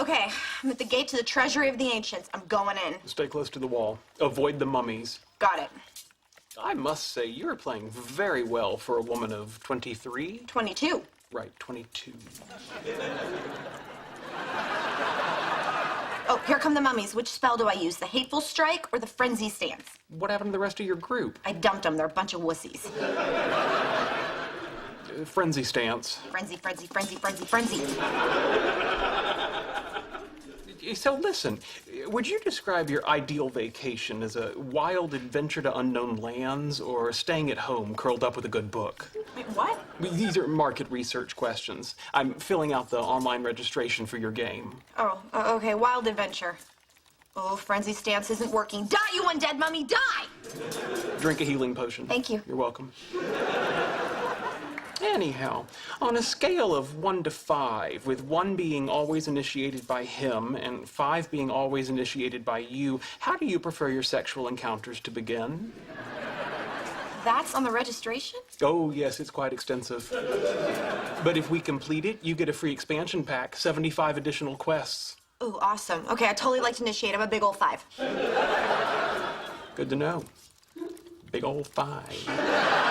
Okay, I'm at the gate to the treasury of the ancients. I'm going in. Stay close to the wall. Avoid the mummies. Got it. I must say, you're playing very well for a woman of 23. 22. Right, 22. Oh, here come the mummies. Which spell do I use? The hateful strike or the frenzy stance? What happened to the rest of your group? I dumped them. They're a bunch of wussies. Frenzy stance. Frenzy, frenzy, frenzy, frenzy, frenzy. So listen, would you describe your ideal vacation as a wild adventure to unknown lands or staying at home curled up with a good book? Wait, what? These are market research questions. I'm filling out the online registration for your game. Oh, okay. Wild adventure. Oh, frenzy stance isn't working. Die, you undead mummy, die! Drink a healing potion. Thank you. You're welcome. Anyhow, on a scale of 1 to 5, with 1 being always initiated by him and 5 being always initiated by you, how do you prefer your sexual encounters to begin? That's on the registration? Oh, yes, it's quite extensive. But if we complete it, you get a free expansion pack, 75 additional quests. Ooh, awesome. Okay, I totally like to initiate. I'm a big old 5. Good to know. Big old 5.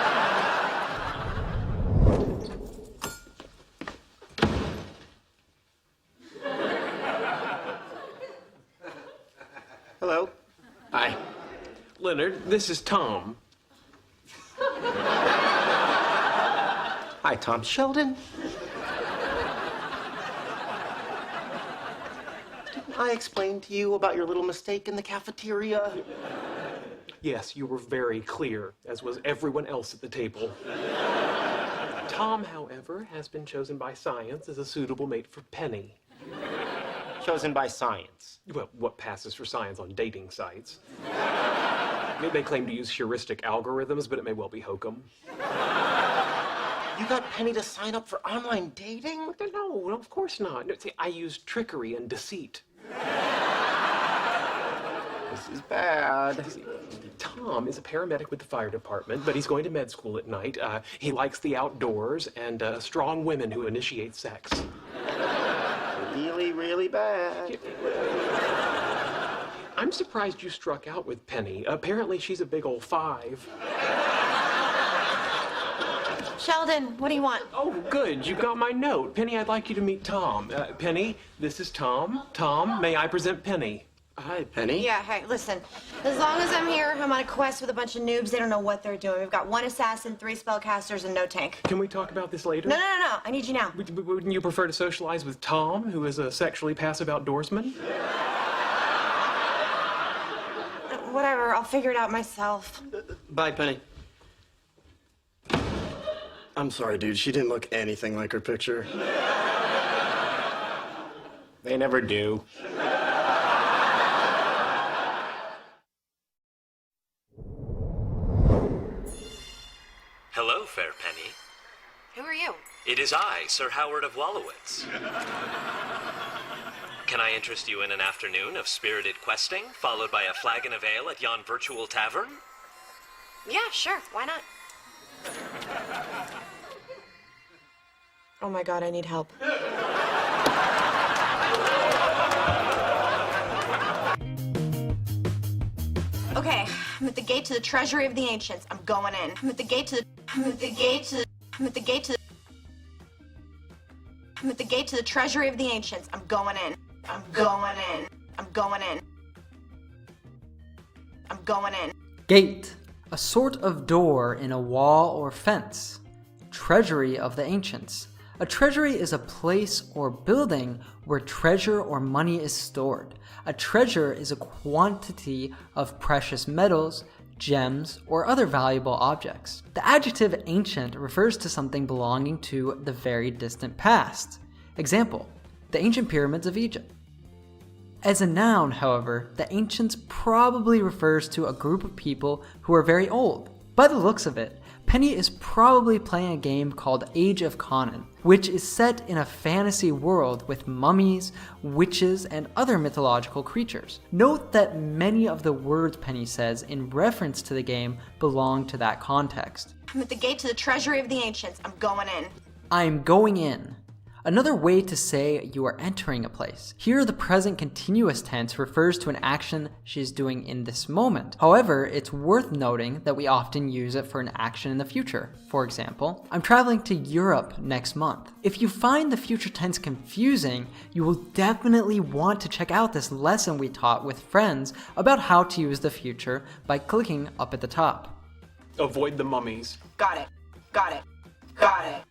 Hello. Hi. Leonard, this is Tom. Hi, Tom. Sheldon. Didn't I explain to you about your little mistake in the cafeteria? Yes, you were very clear, as was everyone else at the table. Tom, however, has been chosen by science as a suitable mate for Penny. Chosen by science. Well, what passes for science on dating sites? They claim to use heuristic algorithms, but it may well be hokum. You got Penny to sign up for online dating? No, of course not. No, see, I use trickery and deceit. This is bad. Tom is a paramedic with the fire department, but he's going to med school at night. He likes the outdoors and strong women who initiate sex. Really, really bad. I'm surprised you struck out with Penny. Apparently she's a big old 5. Sheldon, what do you want? Oh, good. You got my note. Penny, I'd like you to meet Tom. Penny, this is Tom. Tom, may I present Penny? Hi, Penny. Yeah, hey, listen. As long as I'm here, I'm on a quest with a bunch of noobs. They don't know what they're doing. We've got 1 assassin, 3 spellcasters, and no tank. Can we talk about this later? No. I need you now. Wouldn't you prefer to socialize with Tom, who is a sexually passive outdoorsman? Whatever, I'll figure it out myself. Bye, Penny. I'm sorry, dude. She didn't look anything like her picture. They never do. Hello, fair Penny. Who are you? It is I, Sir Howard of Wallowitz. Can I interest you in an afternoon of spirited questing, followed by a flagon of ale at yon virtual tavern? Yeah, sure. Why not? Oh my God, I need help. Okay, I'm at the gate to the treasury of the ancients. I'm going in. I'm at the gate to the treasury of the ancients. I'm going in. I'm going in. I'm going in. I'm going in. Gate, a sort of door in a wall or fence. Treasury of the ancients. A treasury is a place or building where treasure or money is stored. A treasure is a quantity of precious metals, gems, or other valuable objects. The adjective ancient refers to something belonging to the very distant past. Example, the ancient pyramids of Egypt. As a noun, however, the ancients probably refers to a group of people who are very old. By the looks of it, Penny is probably playing a game called Age of Conan, which is set in a fantasy world with mummies, witches, and other mythological creatures. Note that many of the words Penny says in reference to the game belong to that context. I'm at the gate to the treasury of the ancients. I'm going in. I'm going in. Another way to say you are entering a place. Here, the present continuous tense refers to an action she's doing in this moment. However, it's worth noting that we often use it for an action in the future. For example, I'm traveling to Europe next month. If you find the future tense confusing, you will definitely want to check out this lesson we taught with friends about how to use the future by clicking up at the top. Avoid the mummies. Got it. Got it. Got it.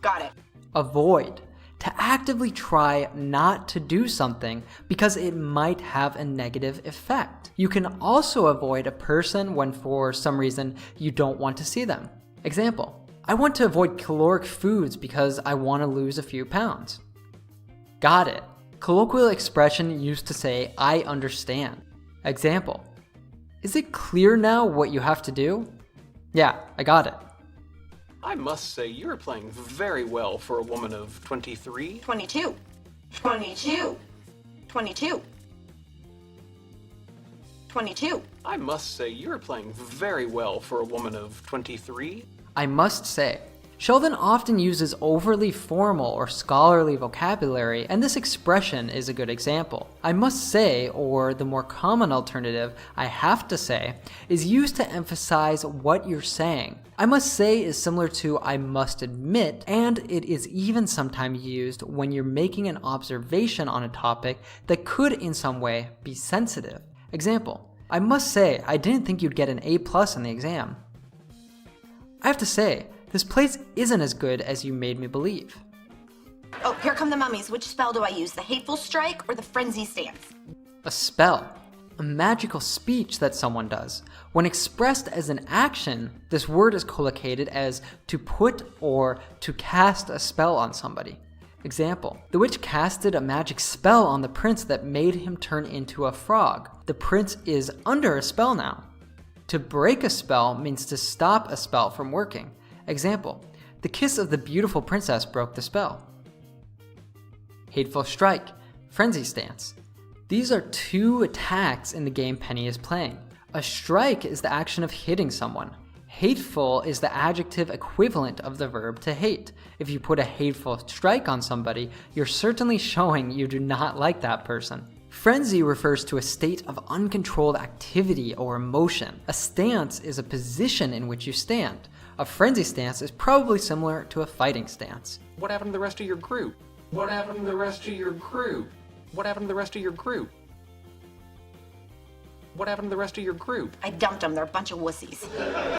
Got it. Avoid. To actively try not to do something because it might have a negative effect. You can also avoid a person when for some reason you don't want to see them. Example, I want to avoid caloric foods because I want to lose a few pounds. Got it. Colloquial expression used to say, I understand. Example, is it clear now what you have to do? Yeah, I got it. I must say you're playing very well for a woman of 23. 22. 22. 22. 22. I must say you're playing very well for a woman of 23. I must say. Sheldon often uses overly formal or scholarly vocabulary, and this expression is a good example. I must say, or the more common alternative, I have to say, is used to emphasize what you're saying. I must say is similar to I must admit, and it is even sometimes used when you're making an observation on a topic that could in some way be sensitive. Example, I must say I didn't think you'd get an A+ on the exam. I have to say, this place isn't as good as you made me believe. Oh, here come the mummies. Which spell do I use? The hateful strike or the frenzy stance? A spell. A magical speech that someone does. When expressed as an action, this word is collocated as to put or to cast a spell on somebody. Example, the witch casted a magic spell on the prince that made him turn into a frog. The prince is under a spell now. To break a spell means to stop a spell from working. Example, the kiss of the beautiful princess broke the spell. Hateful strike, frenzy stance. These are two attacks in the game Penny is playing. A strike is the action of hitting someone. Hateful is the adjective equivalent of the verb to hate. If you put a hateful strike on somebody, you're certainly showing you do not like that person. Frenzy refers to a state of uncontrolled activity or emotion. A stance is a position in which you stand. A frenzy stance is probably similar to a fighting stance. What happened to the rest of your group? What happened to the rest of your group? What happened to the rest of your group? What happened to the rest of your group? I dumped them. They're a bunch of wussies.